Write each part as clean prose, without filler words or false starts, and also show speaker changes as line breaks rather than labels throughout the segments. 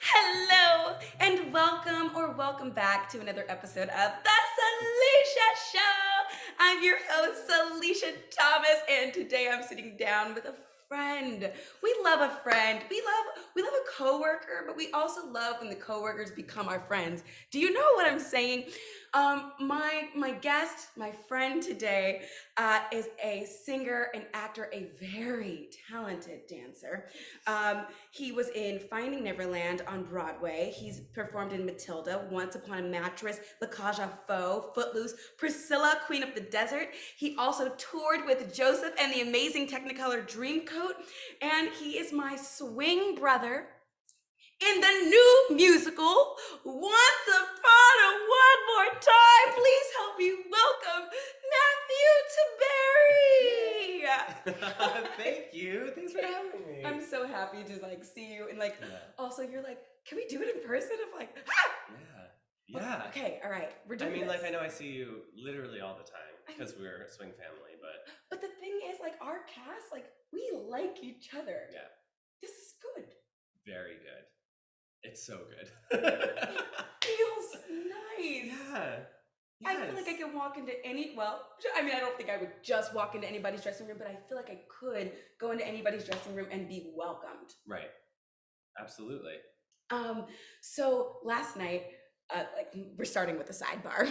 Hello and welcome back to another episode of the Salisha Show. I'm your host, Salisha Thomas, and today I'm sitting down with a friend. We love a friend. We love a coworker, but we also love when the coworkers become our friends. Do you know what I'm saying? My guest, my friend today, is a singer, an actor, a very talented dancer. He was in Finding Neverland on Broadway. He's performed in Matilda, Once Upon a Mattress, La Cage aux Folles, Footloose, Priscilla, Queen of the Desert. He also toured with Joseph and the amazing Technicolor Dreamcoat, and he is my swing brother in the new musical, Once Upon a One More Time. Please help me welcome Matthew Tiberi.
Thank you. Thanks for having me.
I'm so happy to see you, and also you're like, can we do it in person? I'm like,
Yeah.
Okay, all right, we're doing this.
I know I see you literally all the time because we're a swing family,
but the thing is, our cast, we like each other.
Yeah.
This is good.
Very good. It's so good.
It feels nice.
Yeah.
Yes. I feel like I can walk into I don't think I would just walk into anybody's dressing room, but I feel like I could go into anybody's dressing room and be welcomed.
Right. Absolutely.
So last night, we're starting with the sidebar.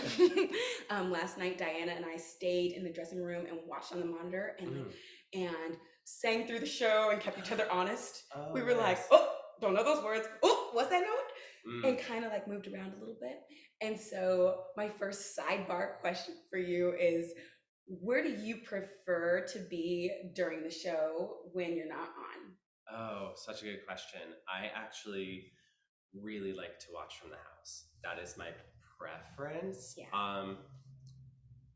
Last night, Diana and I stayed in the dressing room and watched on the monitor and sang through the show and kept each other honest. We were like, oh, don't know those words. Oh, what's that note? And kind of moved around a little bit. And so my first sidebar question for you is, where do you prefer to be during the show when you're not on?
Oh, such a good question. I actually really like to watch from the house. That is my preference.
Yeah.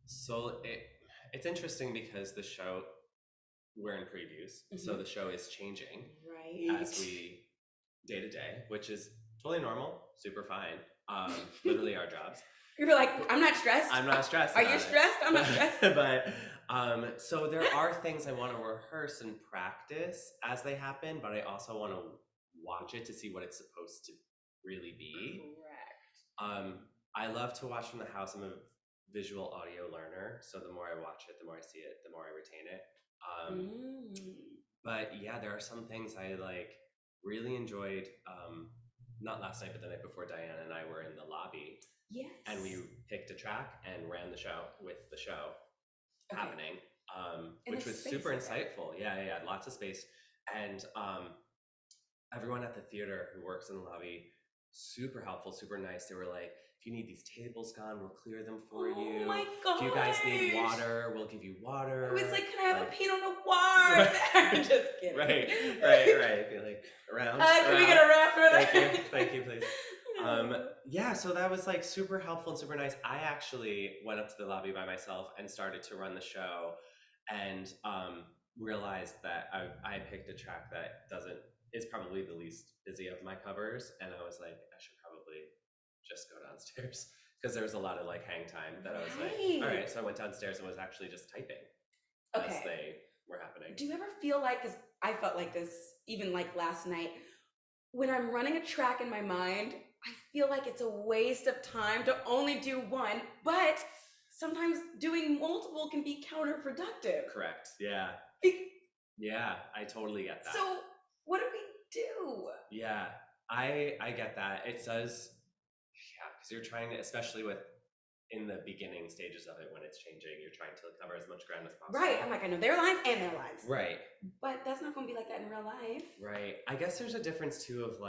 So it's interesting because the show, we're in previews, so the show is changing as we day to day, which is totally normal, super fine. Literally our jobs.
You were like, I'm not stressed.
I'm not stressed.
Are you stressed? I'm not stressed.
But so there are things I want to rehearse and practice as they happen, but I also want to watch it to see what it's supposed to really be.
Correct.
I love to watch from the house. I'm a visual audio learner, so the more I watch it, the more I see it, the more I retain it. But yeah, there are some things I really enjoyed. Not last night, but the night before, Diana and I were in the lobby.
Yes.
And we picked a track and ran the show with the show happening, which was super insightful. Yeah, lots of space. And everyone at the theater who works in the lobby, super helpful, super nice. They were like, if you need these tables gone, we'll clear them for you.
Oh my gosh.
If you guys need water, we'll give you water.
I was like, can I have a Pinot Noir? I'm just kidding.
Right. Be like, around.
Can we get a wrapper?
Thank you, please. Yeah, so that was super helpful and super nice. I actually went up to the lobby by myself and started to run the show, and realized that I picked a track that is probably the least busy of my covers, and I was like, I should probably just go downstairs because there was a lot of hang time that I was like, all right, so I went downstairs and was actually just typing as they were happening.
Do you ever feel because I felt like this even last night, when I'm running a track in my mind, I feel like it's a waste of time to only do one, but sometimes doing multiple can be counterproductive.
Correct. Yeah. Yeah, I totally get that.
So what do we do?
Yeah, I get that. It does, because you're trying to, especially in the beginning stages of it when it's changing, you're trying to cover as much ground as possible.
Right, I'm I know their lines and their lines.
Right.
But that's not going to be like that in real life.
Right. I guess there's a difference too of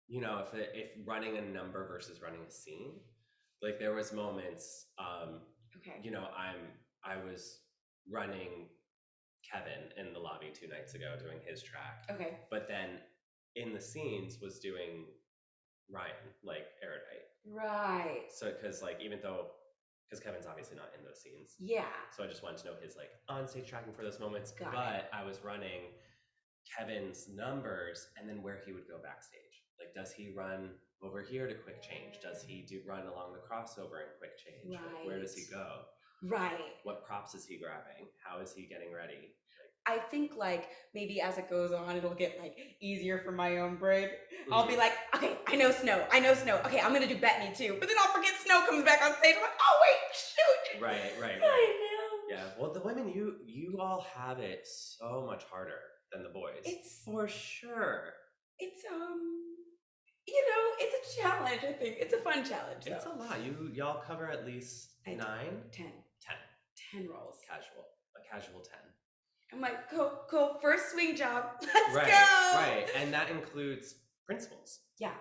if running a number versus running a scene. There was moments, I was running Kevin in the lobby 2 nights ago doing his track.
Okay.
But then in the scenes was doing Ryan, Erudite.
Right.
So, because Kevin's obviously not in those scenes.
Yeah.
So I just wanted to know his on-stage tracking for those moments.
Got it.
But I was running Kevin's numbers and then where he would go backstage. Does he run over here to quick change? Does he run along the crossover and quick change?
Right.
Where does he go?
Right.
What props is he grabbing? How is he getting ready?
I I think like maybe as it goes on, it'll get like easier for my own brain.
Mm-hmm.
I'll be like, okay, I know Snow. Okay, I'm gonna do Bettany too. But then I'll forget Snow comes back on stage. I'm like, oh wait, shoot.
Right.
I know.
Yeah. Well, the women, you all have it so much harder than the boys.
It's
for sure.
It's it's a challenge. I think it's a fun challenge.
It's a lot. Y'all cover at least 9, 10
roles.
A casual 10.
I'm like, cool. First swing job. Let's
go. Right. And that includes principals.
Yeah.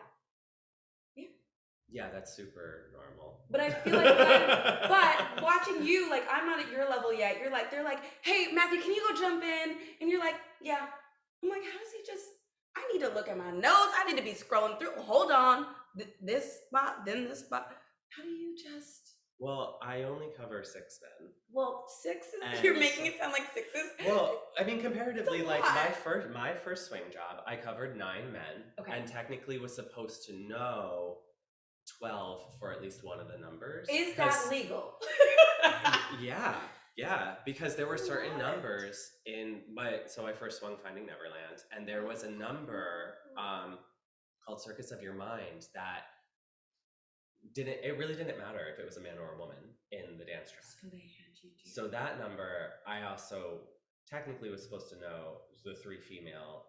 Yeah, that's super normal.
But I feel like but watching you, like, I'm not at your level yet. You're like, they're like, hey, Matthew, can you go jump in? And you're like, yeah. I'm like, how does he just, I need to look at my notes. I need to be scrolling through. Hold on. This spot, then this spot. How do you just?
Well, I only cover 6 men.
Well, 6 is, you're making it sound like 6s.
Well, I mean, comparatively, like my first swing job, I covered 9 men, and technically was supposed to know 12 for at least one of the numbers.
Is that legal?
Yeah, because there were certain numbers in my first swung Finding Neverland, and there was a number called Circus of Your Mind that it really didn't matter if it was a man or a woman in the dance track. So that number, I also technically was supposed to know the 3 female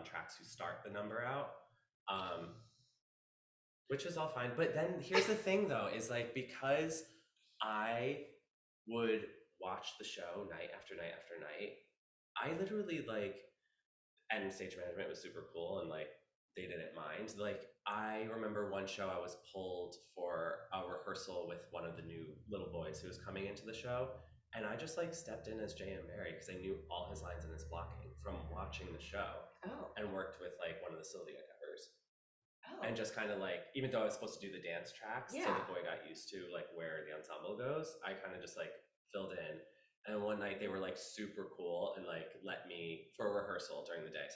tracks who start the number out, which is all fine. But then here's the thing though, is like, because I would watch the show night after night after night, I literally and stage management was super cool, and like they didn't mind. Like, I remember one show I was pulled for a rehearsal with one of the new little boys who was coming into the show, and I just like stepped in as J.M. Barry because I knew all his lines and his blocking from watching the show, and worked with like one of the Sylvia covers, and just kind of like, even though I was supposed to do the dance tracks, so the boy got used to like where the ensemble goes, I kind of just like filled in. And one night they were like super cool and like let me, for a rehearsal during the day,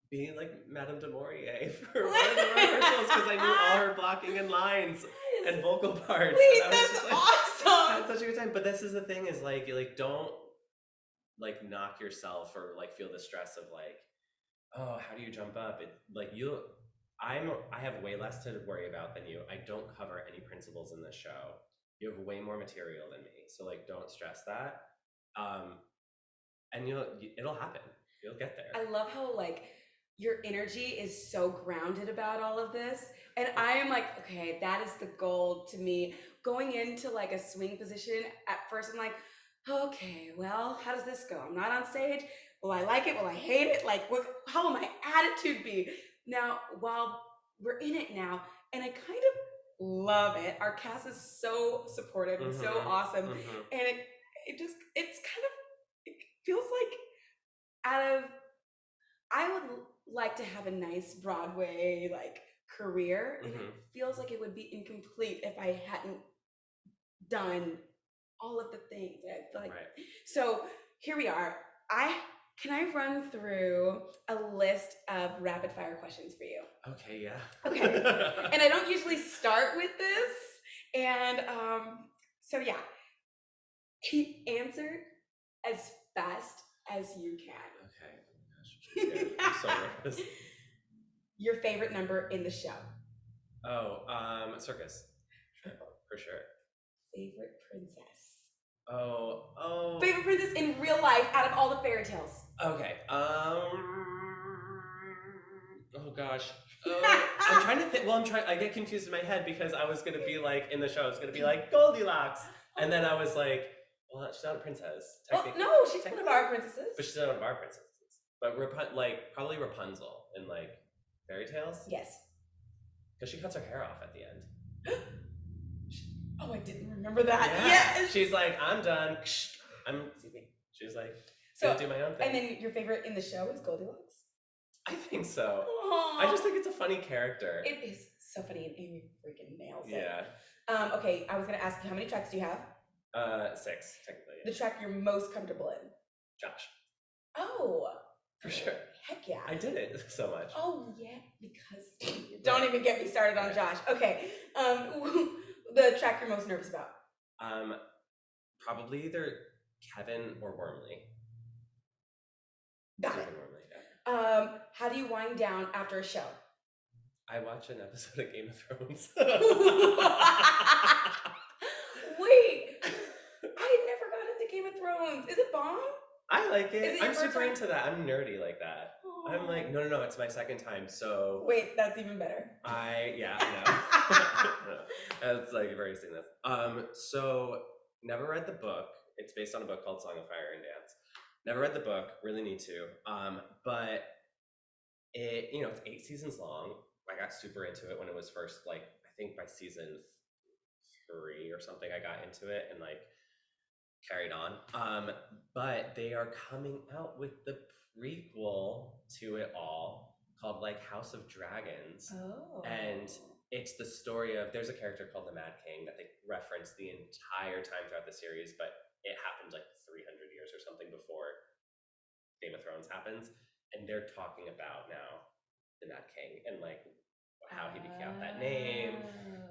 being like Madame de Maurier for one of the rehearsals because I knew all her blocking and lines and vocal parts.
Wait, that's awesome.
I had such a good time. But this is the thing, is like don't like knock yourself or like feel the stress of like, oh, how do you jump up? I have way less to worry about than you. I don't cover any principals in this show. You have way more material than me, so like don't stress that. And it'll happen. You'll get there.
I love how like your energy is so grounded about all of this, and I am like, okay, that is the goal to me. Going into like a swing position, at first I'm like, okay, well, how does this go? I'm not on stage. Will I like it? Will I hate it? Like, how will my attitude be? Now, while we're in it now, and I kind of love it. Our cast is so supportive and so awesome. And it feels like I would like to have a nice Broadway like career, and it feels like it would be incomplete if I hadn't done all of the things. I feel like so here we are. Can I run through a list of rapid fire questions for you?
Okay, yeah.
Okay. And I don't usually start with this. And so yeah, answer as fast as you can.
Okay. Oh my gosh, I'm so nervous.
Your favorite number in the show?
Oh, circus. For sure.
Favorite princess?
Oh.
Favorite princess in real life out of all the fairy tales?
Okay. Oh gosh. I'm trying to think. Well, I get confused in my head because I was gonna be like, in the show, I was gonna be like Goldilocks, and then I was like, well, she's not a princess.
Well, no, she's one of our princesses.
But she's not one of our princesses. But probably Rapunzel in like fairy tales.
Yes.
Because she cuts her hair off at the end.
Oh, I didn't remember that.
Yeah.
Yes.
She's like, I'm done. She's like, gonna do my own thing.
And then your favorite in the show is Goldilocks?
I think so.
Aww.
I just think it's a funny character.
It is so funny, and Amy freaking nails it.
Yeah.
Okay, I was gonna ask you, how many tracks do you have?
6, technically.
The track you're most comfortable in?
Josh.
Oh.
For sure.
Heck yeah.
I did it so much.
Oh yeah, because don't even get me started on Josh. Okay. The track you're most nervous about?
Probably either Kevin or Wormley.
Got it.
Super normally, yeah.
How do you wind down after a show?
I watch an episode of Game of Thrones.
Wait, I never got into Game of Thrones. Is it bomb?
I like it. I'm super
time?
into that. I'm nerdy like that.
Aww.
I'm like, no, it's my second time, so...
Wait, that's even better.
I know. That's like very seamless. So never read the book. It's based on a book called Song of Fire and Dance. Never read the book, really need to. But it, it's 8 seasons long. I got super into it when it was first, like, I think by season 3 or something, I got into it and like carried on. But they are coming out with the prequel to it all called like House of Dragons.
Oh.
And it's the story of, there's a character called the Mad King that they reference the entire time throughout the series, but it happened like 300 years or something before Game of Thrones happens. And they're talking about now the Mad King and like how he became that name,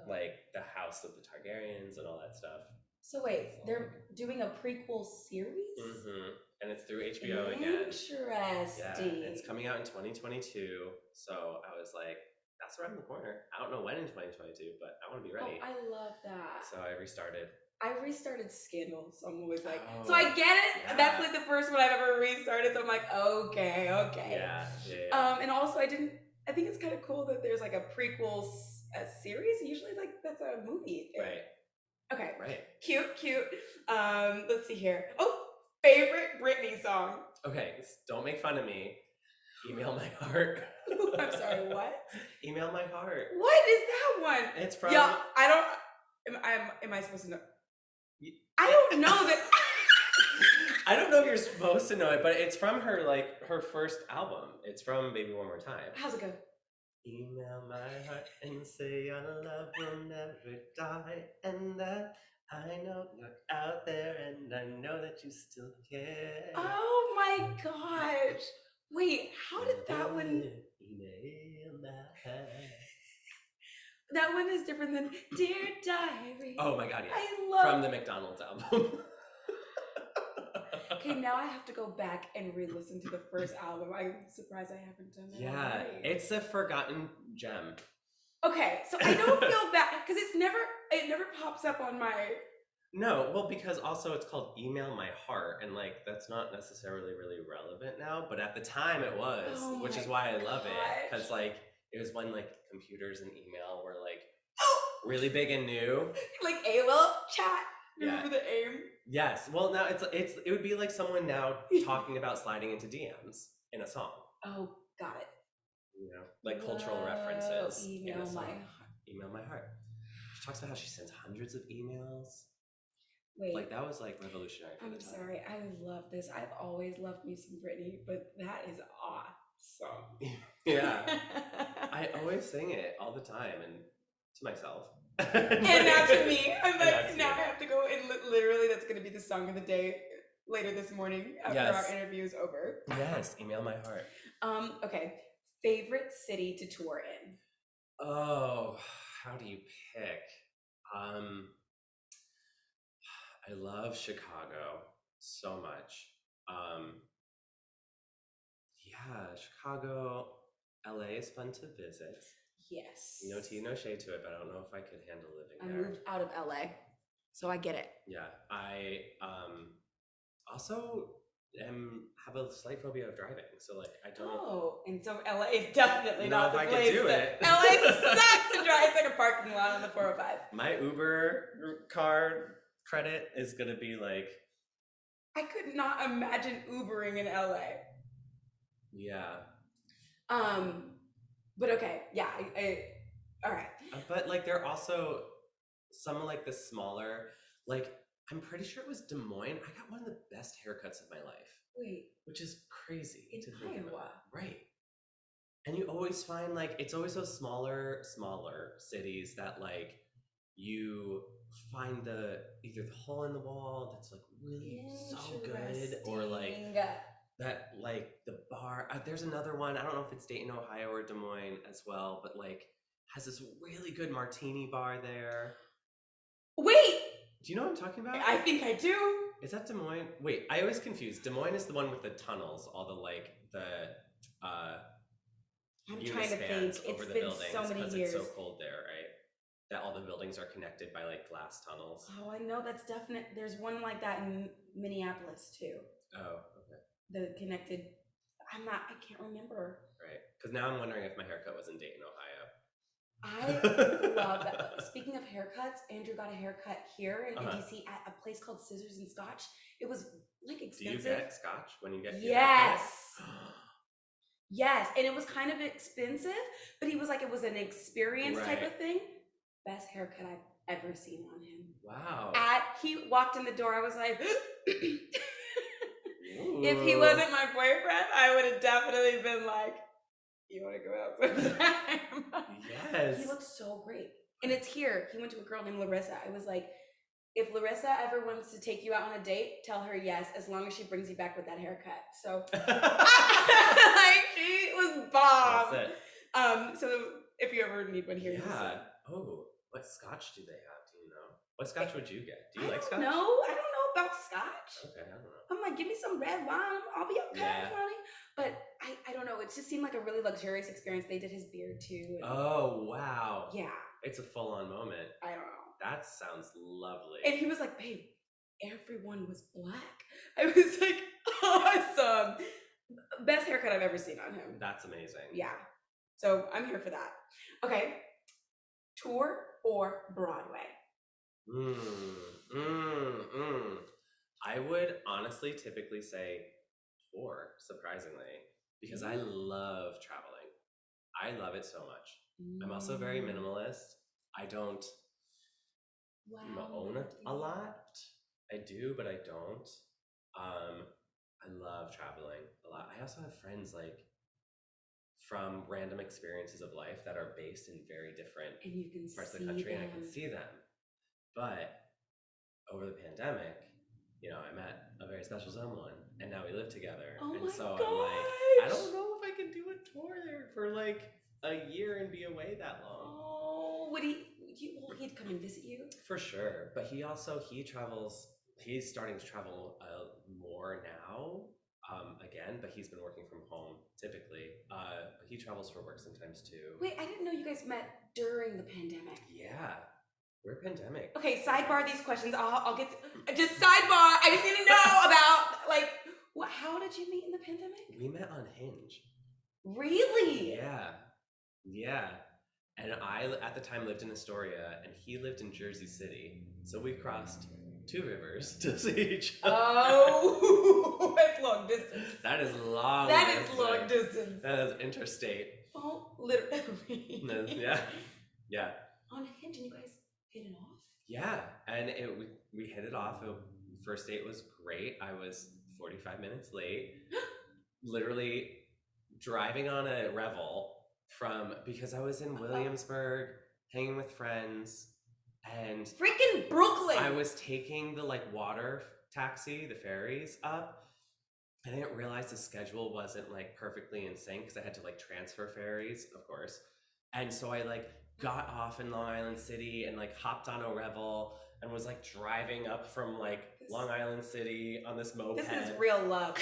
like the house of the Targaryens and all that stuff.
So wait, they're doing a prequel series?
Mm-hmm. And it's through HBO again.
Interesting.
Yeah, it's coming out in 2022. So I was like, that's around the corner. I don't know when in 2022, but I want to be ready.
Oh, I love that.
So I restarted
Scandal, so I'm always like, so I get it. Yeah. That's like the first one I've ever restarted. So I'm like, okay.
Yeah.
And also I think it's kind of cool that there's like a prequel series. Usually like that's a movie thing.
Right.
Okay.
Right.
Cute. Let's see here. Oh, favorite Britney song.
Okay, don't make fun of me. Email My Heart.
I'm sorry, what?
Email My Heart.
What is that one?
It's from...
Yeah, I don't... Am I supposed to know? I don't know that...
I don't know if you're supposed to know it, but it's from her first album. It's from Baby One More Time.
How's it go?
Email my heart and say our love will never die, and that I know you're out there, and I know that you still care.
Oh my gosh! Wait, how did that one?
Email my heart.
That one is different than Dear Diary.
Oh my god, yeah.
I love
from the McDonald's album.
Okay, now I have to go back and re-listen to the first album. I'm surprised I haven't done that.
Yeah,
already.
It's a forgotten gem.
Okay, so I don't feel bad because it never pops up on my...
No, well, because also it's called Email My Heart, and like that's not necessarily really relevant now, but at the time it was, which is why I love it, because like it was when like computers and email were like really big and new. Like
AOL chat. Remember the AIM?
Yes. Well, now it would be like someone now talking about sliding into DMs in a song.
Oh, got it.
Like cultural references.
Email My Heart.
Email My Heart. She talks about how she sends hundreds of emails.
Wait.
Like that was like revolutionary for the time.
I'm sorry. I love this. I've always loved me some Britney, but that is awesome.
Yeah. I always sing it all the time and to myself.
And now to me. I'm like, now I have to go and literally that's going to be the song of the day later this morning after our interview is over.
Yes, Email My Heart.
Okay. Favorite city to tour in?
Oh, how do you pick? I love Chicago so much. Yeah, Chicago, LA is fun to visit.
Yes.
No tea, no shade to it, but I don't know if I could handle living there.
I moved out of LA, so I get it.
Yeah, I also have a slight phobia of driving, so like I don't.
Oh, and so LA is definitely not the
if I
place.
could do it.
LA sucks to drive. It's like a parking lot on the 405.
My Uber card credit is gonna be like.
I could not imagine Ubering in LA.
Yeah.
But okay, yeah, all right.
But like there are also some like the smaller, like I'm pretty sure it was Des Moines. I got one of the best haircuts of my life.
Wait.
Which is crazy
in
to think
Iowa.
about. Right. And you always find like, it's always those smaller cities that like you find either the hole in the wall that's like really so good, or like that like the bar. There's another one, I don't know if it's Dayton, Ohio or Des Moines as well, but like has this really good martini bar there.
Wait!
Do you know what I'm talking about?
I think I do.
Is that Des Moines? Wait, I always confuse. Des Moines is the one with the tunnels, all the like the
I'm
unit
trying to think.
spans over
It's
the
been
buildings
so many
because
years.
it's so cold there, right? That all the buildings are connected by like glass tunnels.
Oh, I know that's definite. There's one like that in Minneapolis too.
Oh, okay.
The connected. I can't remember.
Right. Because now I'm wondering if my haircut was in Dayton, Ohio.
I love that. Speaking of haircuts, Andrew got a haircut here in DC at a place called Scissors and Scotch. It was like expensive.
Do you get scotch when you get
Yes. Yes, and it was kind of expensive, but he was like, it was an experience type of thing. Best haircut I've ever seen on him.
Wow.
He walked in the door, I was like, if he wasn't my boyfriend, I would have definitely been like, you want to go out sometime?
Yes.
He looked so great. And it's here. He went to a girl named Larissa. I was like, if Larissa ever wants to take you out on a date, tell her yes, as long as she brings you back with that haircut. So, like, she was bomb.
That's it.
So if you ever need one here,
yeah. Oh, what scotch do they have? Do you know? What scotch would you get? Do you like scotch?
No, I don't know about scotch.
Okay, I don't know.
I'm like, give me some red wine. I'll be okay, honey. But I don't know. It just seemed like a really luxurious experience. They did his beard too.
Oh, wow.
Yeah.
It's a full-on moment.
I don't know.
That sounds lovely.
And he was like, babe, everyone was black. I was like, awesome. Best haircut I've ever seen on him.
That's amazing.
Yeah. So I'm here for that. Okay. Tour or Broadway?
I would honestly typically say tour, surprisingly, because I love traveling. I love it so much. I'm also very minimalist. I don't own a lot. I do, but I don't. I love traveling a lot. I also have friends like from random experiences of life that are based in very different parts of the country, and I can see them. But over the pandemic, you know, I met a very special someone, and now we live together.
Oh
and
my
so
gosh.
I'm like, I don't know if I can do a tour there for like a year and be away that long.
Oh, he'd come and visit you? For
sure. But he travels, he's starting to travel more now. Again, but he's been working from home typically. But he travels for work sometimes too.
Wait, I didn't know you guys met during the pandemic.
Yeah, we're pandemic.
Okay, sidebar these questions. I'll get just sidebar. I just need to know about like how did you meet in the pandemic?
We met on Hinge.
Really?
Yeah. And I at the time lived in Astoria, and he lived in Jersey City. So we crossed 2 rivers to see each other.
Oh, that's long distance.
That is long distance. That is interstate.
Oh, literally.
Yeah.
On Hinge, and you guys hit it off?
Yeah, and we hit it off. First date was great. I was 45 minutes late. Literally driving on a Revel because I was in Williamsburg, hanging with friends. And
freaking Brooklyn!
I was taking the like water taxi, the ferries up. I didn't realize the schedule wasn't like perfectly in sync because I had to like transfer ferries, of course. And so I like got off in Long Island City and like hopped on a Revel and was like driving up from like Long Island City on this moped.
This is real love.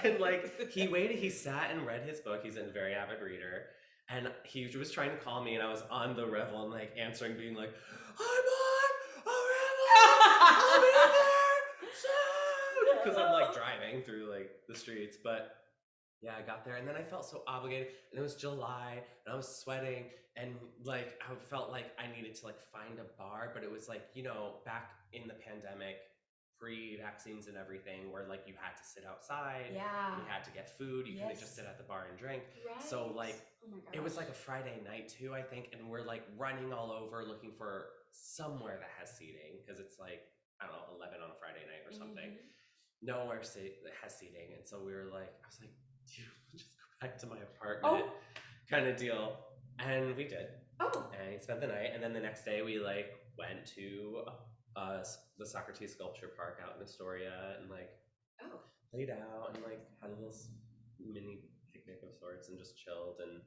And like he sat and read his book. He's a very avid reader. And he was trying to call me, and I was on the Revel and like answering, being like, I'm on a Revel! I'll be there soon! Because I'm like driving through like the streets. But yeah, I got there, and then I felt so obligated, and it was July, and I was sweating, and like I felt like I needed to like find a bar, but it was like, you know, back in the pandemic, pre-vaccines and everything, where like you had to sit outside, you had to get food, you couldn't just sit at the bar and drink. So like it was like a Friday night too, I think, and we're like running all over looking for somewhere that has seating, because it's like, I don't know, 11 on a Friday night or something. Nowhere that has seating. And so we were like, I was like, dude, just go back to my apartment kind of deal. And we did. And he spent the night, and then the next day we like went to the Socrates Sculpture Park out in Astoria, and like laid out and like had a little mini picnic of sorts and just chilled. And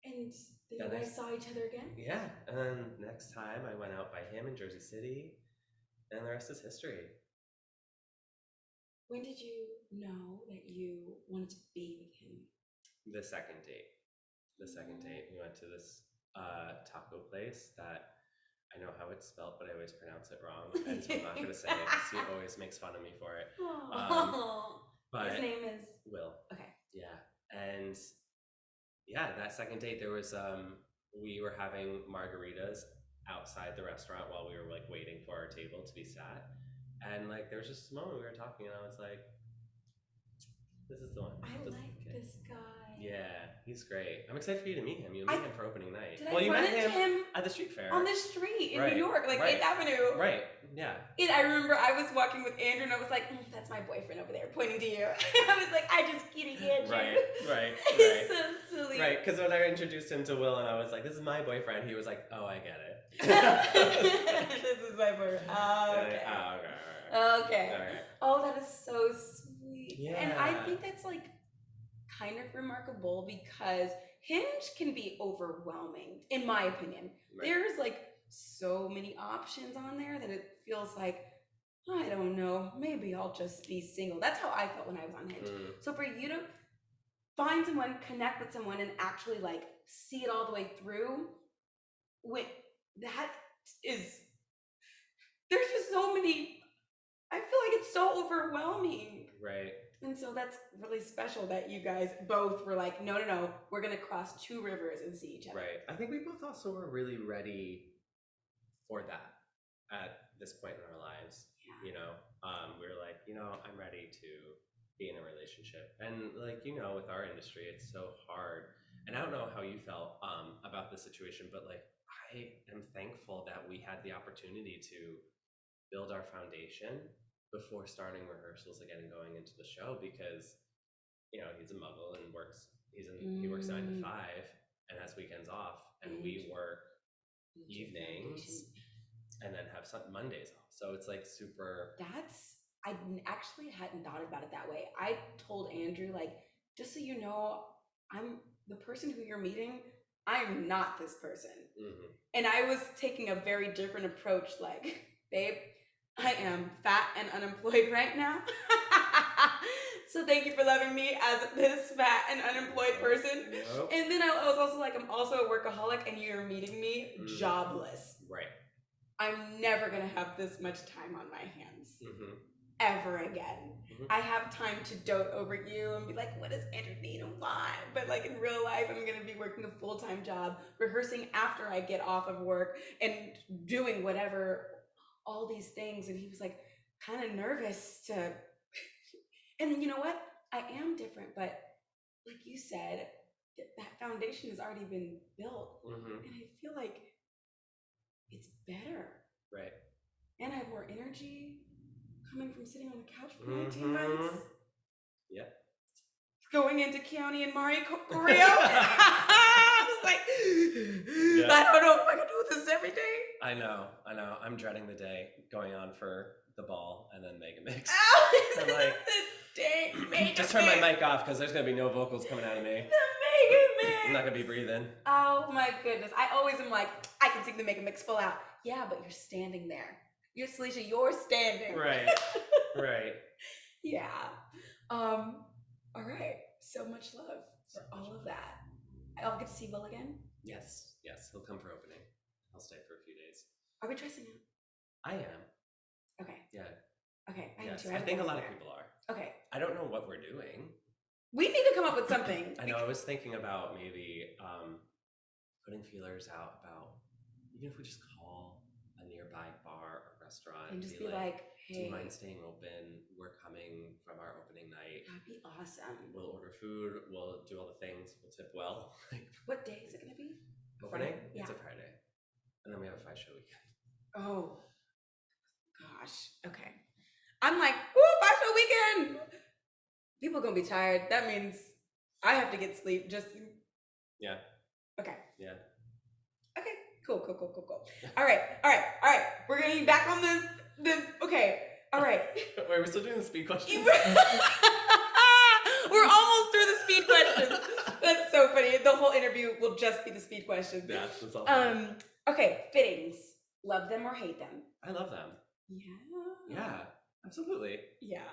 then you guys saw each other again?
Yeah. And then next time I went out by him in Jersey City, and the rest is history.
When did you know that you wanted to be with him?
The second date. We went to this taco place that I know how it's spelled, but I always pronounce it wrong, and so I'm not going to say it because he always makes fun of me for it. But
his name is
Will.
Okay.
Yeah, and yeah, that second date there was we were having margaritas outside the restaurant while we were like waiting for our table to be sat, and like there was just a moment we were talking, and I was like, "This is the one."
I like this guy.
Yeah, he's great. I'm excited for you to meet him. You'll meet him for opening night.
You
met
into him
at the street fair.
On the street in New York, like 8th Avenue.
Right, yeah.
And I remember I was walking with Andrew and I was like, that's my boyfriend over there, pointing to you. I was like, I just kidding at you.
Right.
He's so silly.
Right, because when I introduced him to Will and I was like, this is my boyfriend, he was like, oh, I get it.
This is my boyfriend. Oh, okay. Okay.
All right.
Oh, that is so sweet.
Yeah.
And I think that's like kind of remarkable because Hinge can be overwhelming, in my opinion. Right. There's like so many options on there that it feels like, I don't know, maybe I'll just be single. That's how I felt when I was on Hinge. So for you to find someone, connect with someone, and actually like see it all the way through, there's just so many, I feel like it's so overwhelming.
Right.
And so that's really special that you guys both were like, no, we're going to cross two rivers and see each other.
Right. I think we both also were really ready for that at this point in our lives. Yeah. You know, we were like, I'm ready to be in a relationship. And like, with our industry, it's so hard. And I don't know how you felt about the situation, but like, I am thankful that we had the opportunity to build our foundation before starting rehearsals again and going into the show, because he's a muggle and he works 9 to 5 and has weekends off, and we work evenings and then have Mondays off, so it's like super.
I actually hadn't thought about it that way. I told Andrew, like, just so you know, I'm the person who you're meeting, I'm not this person. And I was taking a very different approach, like, babe, I am fat and unemployed right now. So thank you for loving me as this fat and unemployed person. Nope. And then I was also like, I'm also a workaholic and you're meeting me jobless.
Right.
I'm never going to have this much time on my hands ever again. I have time to dote over you and be like, what does Andrew need and why? But like in real life, I'm going to be working a full-time job, rehearsing after I get off of work and doing whatever, all these things. And he was like kind of nervous to, and you know what? I am different, but like you said, that foundation has already been built. And I feel like it's better.
Right.
And I have more energy coming from sitting on the couch for 19 months.
Yeah.
Going into Keone and Mari choreo. I was like, I don't know if I can do this every day.
I know. I'm dreading the day going on for the ball and then Mega Mix.
I'm like,
just turn my mic off because there's going to be no vocals coming out of me.
The Mega Mix.
I'm not going to be breathing.
Oh my goodness. I always am like, I can sing the Mega Mix full out. Yeah, but you're standing there. You're Salisha, you're standing.
Right. Right.
Yeah. All right. So much love for all of that. I'll get to see Will again?
Yes. He'll come for opening. I'll stay for a few days.
Are we dressing him?
I am.
Okay.
Yeah.
Okay.
I think a lot of people are.
Okay.
I don't know what we're doing.
We need to come up with something.
I know. I was thinking about maybe putting feelers out about, even if we just call a nearby bar or restaurant
and just be like, hey,
do you mind staying open? We're coming from our opening night.
That'd be awesome.
We'll order food. We'll do all the things. We'll tip well.
What day is it going to be?
Opening?
Friday? Yeah.
It's a Friday. And then we have a 5-show weekend.
Oh, gosh. Okay. I'm like, woo, 5-show weekend. People are going to be tired. That means I have to get sleep.
Yeah.
Okay.
Yeah.
Okay. Cool. All right. We're getting back on the okay. All right.
Wait, we're still doing the speed questions?
We're almost through the speed questions. That's so funny. The whole interview will just be the speed questions.
Yeah, that's all.
Okay, fittings. Love them or hate them?
I love them.
Yeah.
Yeah, absolutely.
Yeah.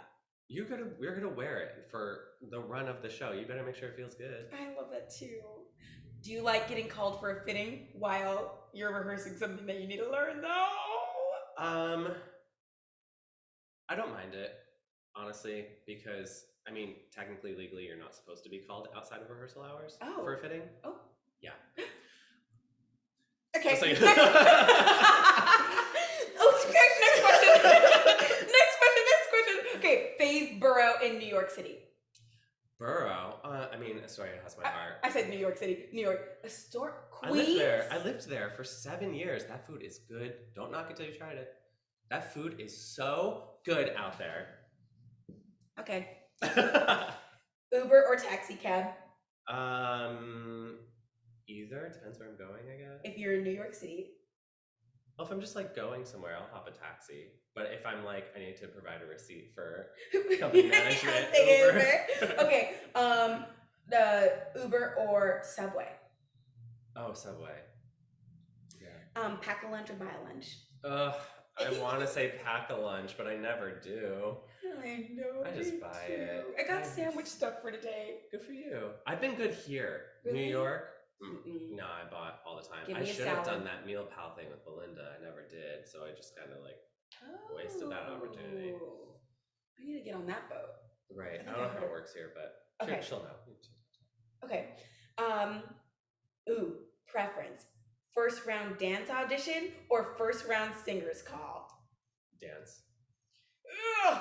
we're gonna wear it for the run of the show. You better make sure it feels good.
I love that too. Do you like getting called for a fitting while you're rehearsing something that you need to learn though?
I don't mind it, honestly, because I mean, technically, legally, you're not supposed to be called outside of rehearsal hours for a fitting.
Oh.
Yeah.
Okay.
Just like-
Next question. Next question. Okay, fave borough in New York City.
Borough? I mean, sorry, it has my heart.
I said New York City. New York. A store?
Queens? I lived there for 7 years. That food is good. Don't knock it till you tried it. That food is so good out there.
Okay. Uber or taxi cab?
Either. Depends where I'm going, I guess.
If you're in New York City.
Well, if I'm just like going somewhere, I'll hop a taxi. But if I'm like, I need to provide a receipt for company management, Uber.
Okay. The Uber or Subway?
Oh, Subway. Yeah.
Pack a lunch or buy a lunch?
I want to say pack a lunch, but I never do.
I know.
I just buy it.
I got sandwich stuff for today.
Good for you. I've been good here.
Really?
New York? No, I bought all the time. I should have done that meal pal thing with Belinda. I never did. So I just kind of like wasted that opportunity.
I need to get on that boat.
Right. I don't know how it works here, but
okay.
She'll know.
Okay. Preference. First round dance audition or first round singer's call?
Dance.
Ugh.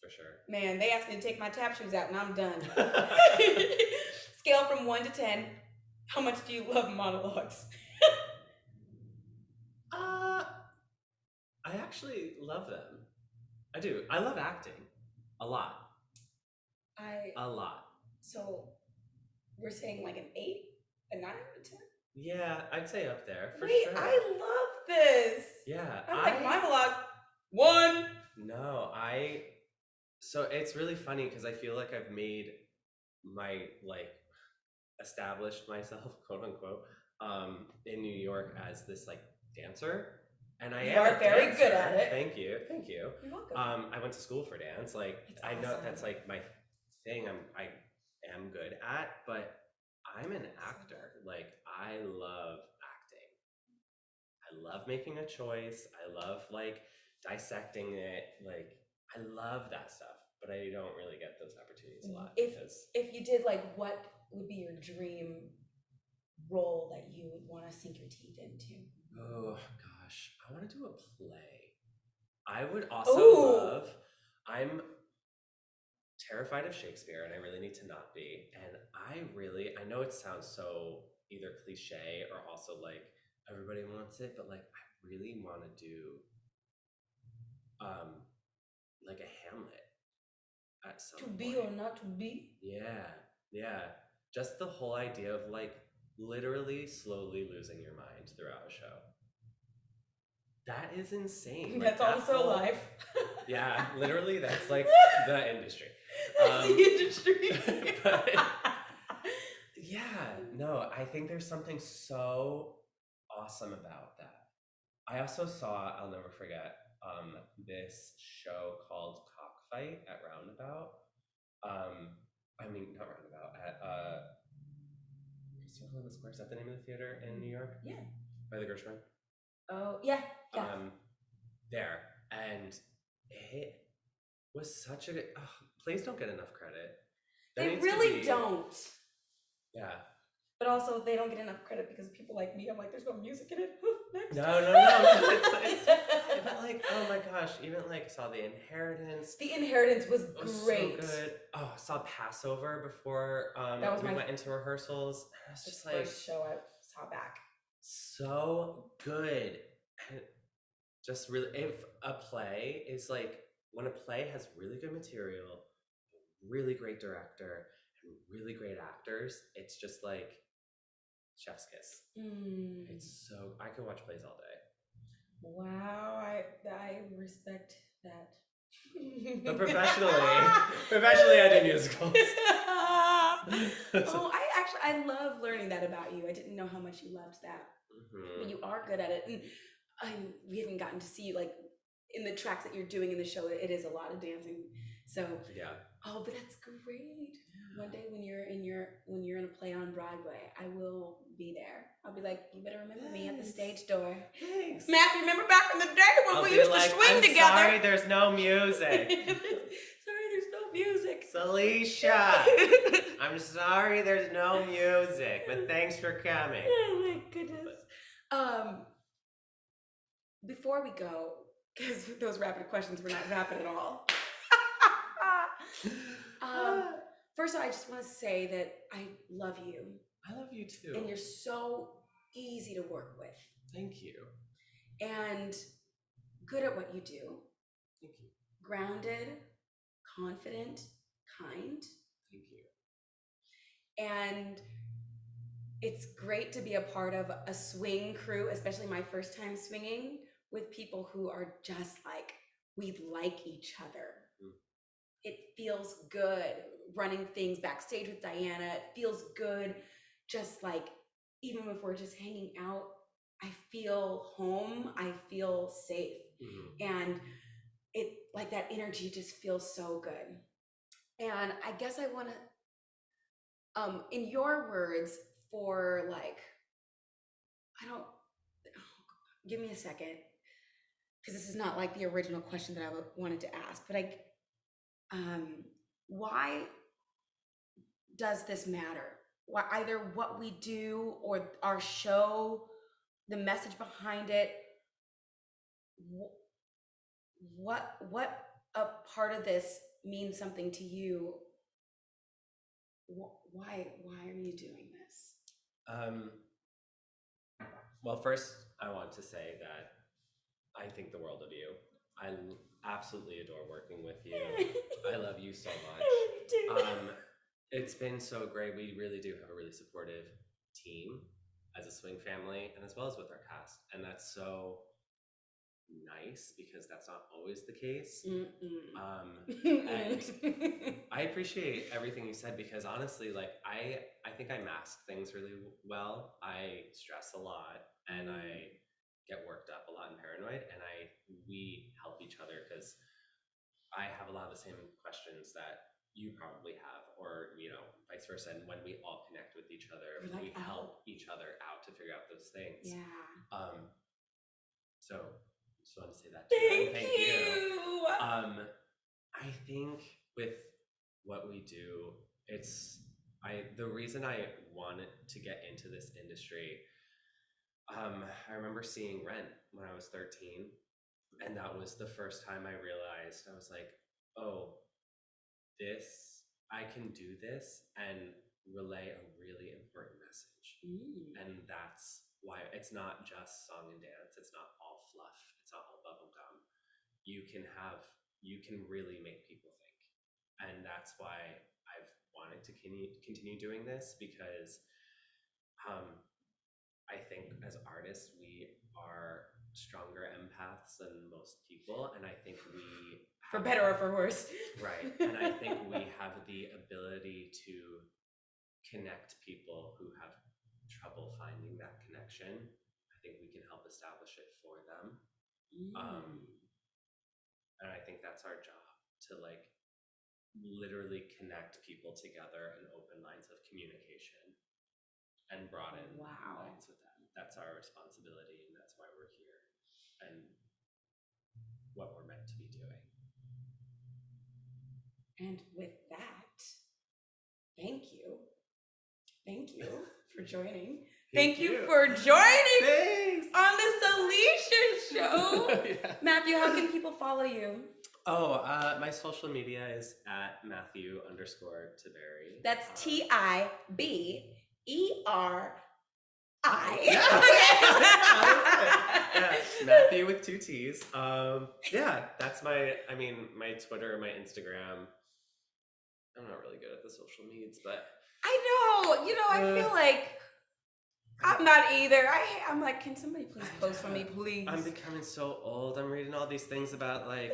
For sure.
Man, they asked me to take my tap shoes out and I'm done. Scale from 1 to 10. How much do you love monologues?
I actually love them. I do. I love acting. A lot. A lot.
So we're saying like an 8, a 9, a 10?
Yeah, I'd say up there for
Wait,
sure.
I love this.
Yeah.
I'm like monologue 1.
No, so it's really funny because I feel like I've made my established myself, quote unquote, in New York as this like dancer. And I am
are very good at it.
Thank you.
You're welcome.
I went to school for dance. Like I know that's like my thing. I am good at, but I'm an actor. Like I love acting. I love making a choice. I love like dissecting it. Like I love that stuff, but I don't really get those opportunities a lot.
If you did, like, what would be your dream role that you would want to sink your teeth into?
Oh gosh, I want to do a play. I would also I'm terrified of Shakespeare and I really need to not be. And I know it sounds so either cliche or also like everybody wants it, but like I really want to do like a Hamlet at some point.
To be or not to be?
Yeah. Just the whole idea of like literally slowly losing your mind throughout a show. That is insane.
That's also life.
Yeah, literally that's like the industry.
That's the industry.
But, yeah, no, I think there's something so awesome about that. I also saw, I'll never forget, this show called Cockfight at Roundabout. Not Roundabout, at Circle in the Square. Is that the name of the theater in New York?
Yeah.
By the Gershwin?
Oh, yeah.
There. And it was such a good, plays don't get enough credit.
They really don't.
Yeah.
But also, they don't get enough credit because people like me, I'm like, there's no music in it. Next.
No. But like, oh my gosh, even like saw The Inheritance.
The Inheritance was great.
So good. Oh, I saw Passover before we went into rehearsals. And it's just like
first show I saw back.
So good. And just really, if a play is like, when a play has really good material, really great director, and really great actors, it's just like chef's kiss. It's so, I could watch plays all day.
Wow, I respect that.
But professionally I do musicals.
I love learning that about you. I didn't know how much you loved that. But you are good at it. And we haven't gotten to see you like in the tracks that you're doing in the show. It is a lot of dancing. So,
Yeah.
oh, but that's great. One day when you're in a play on Broadway, I will be there. I'll be like, you better remember me at the stage door.
Thanks.
Matthew, remember back in the day when
I'll
we
be
used
like,
to swing
I'm
together?
sorry, there's no music.
Sorry, there's no music.
Salisha, I'm sorry there's no music, but thanks for coming.
Oh my goodness. Before we go, because those rapid questions were not rapid at all. First of all, I just want to say that I love you.
I love you too.
And you're so easy to work with.
Thank you.
And good at what you do.
Thank you.
Grounded, confident, kind.
Thank you.
And it's great to be a part of a swing crew, especially my first time swinging, with people who are just like, we like each other. It feels good running things backstage with Diana. It feels good just like, even if we're just hanging out, I feel home, I feel safe. And it, like, that energy just feels so good. And I guess I want to, in your words, for like, give me a second, because this is not like the original question that I wanted to ask, but why does this matter? Why, either what we do or our show, the message behind it, what a part of this means something to you? Why are you doing this?
Well, first I want to say that I think the world of you. I absolutely adore working with you. I love you so much.
I love you too.
It's been so great. We really do have a really supportive team as a swing family, and as well as with our cast. And that's so nice because that's not always the case. And I appreciate everything you said, because honestly, like I think I mask things really well. I stress a lot and I get worked up a lot and paranoid, and we help each other because I have a lot of the same questions that you probably have, or vice versa. And when we all connect with each other, we help each other out to figure out those things.
Yeah.
So just want to say that too.
Thank you.
I think with what we do, the reason I wanted to get into this industry. I remember seeing Rent when I was 13, and that was the first time I realized, I was like, oh, I can do this and relay a really important message. And that's why it's not just song and dance. It's not all fluff. It's not all bubblegum. You can really make people think. And that's why I've wanted to continue doing this, because I think as artists, we are stronger empaths than most people. And I think
for better or for worse.
Right. And I think we have the ability to connect people who have trouble finding that connection. I think we can help establish it for them. And I think that's our job, to like literally connect people together and open lines of communication and broaden lines with them. That's our responsibility, and that's why we're here and what we're meant to be doing.
And with that, thank you for joining. Thank you for joining on the Salisha Show. Yeah. Matthew, how can people follow you?
My social media is at Matthew_Tiberi.
That's TIBERI.
Yeah, Matthew with 2 T's. That's my Twitter, my Instagram. I'm not really good at the social medias, but
I know. I feel like I'm not either. I'm like, can somebody please post for me, please?
I'm becoming so old. I'm reading all these things about like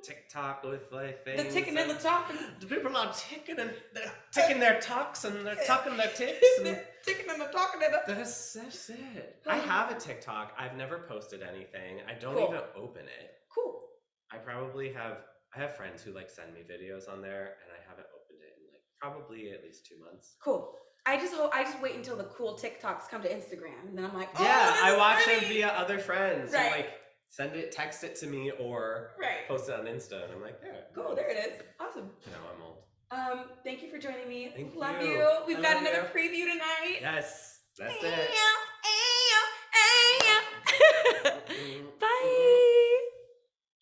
TikTok with like things.
The ticking and the talking.
The people are ticking and they're ticking their talks and they're talking their ticks.
And ticking and the talking and
That's it. I have a TikTok. I've never posted anything. I don't even open it.
Cool.
I probably have I have friends who like send me videos on there, and I haven't opened it in like probably at least 2 months.
Cool. I just wait until the cool TikToks come to Instagram, and then I'm like, oh,
yeah,
this
I
is
watch
pretty.
them via other friends.
Right.
Who, like text it to me or post it on Insta, and I'm like, yeah,
cool. There it is. Awesome.
I'm old.
Thank you for joining me.
Thank
Love
you.
you. We've got another preview tonight.
Yes, that's it.
Yeah.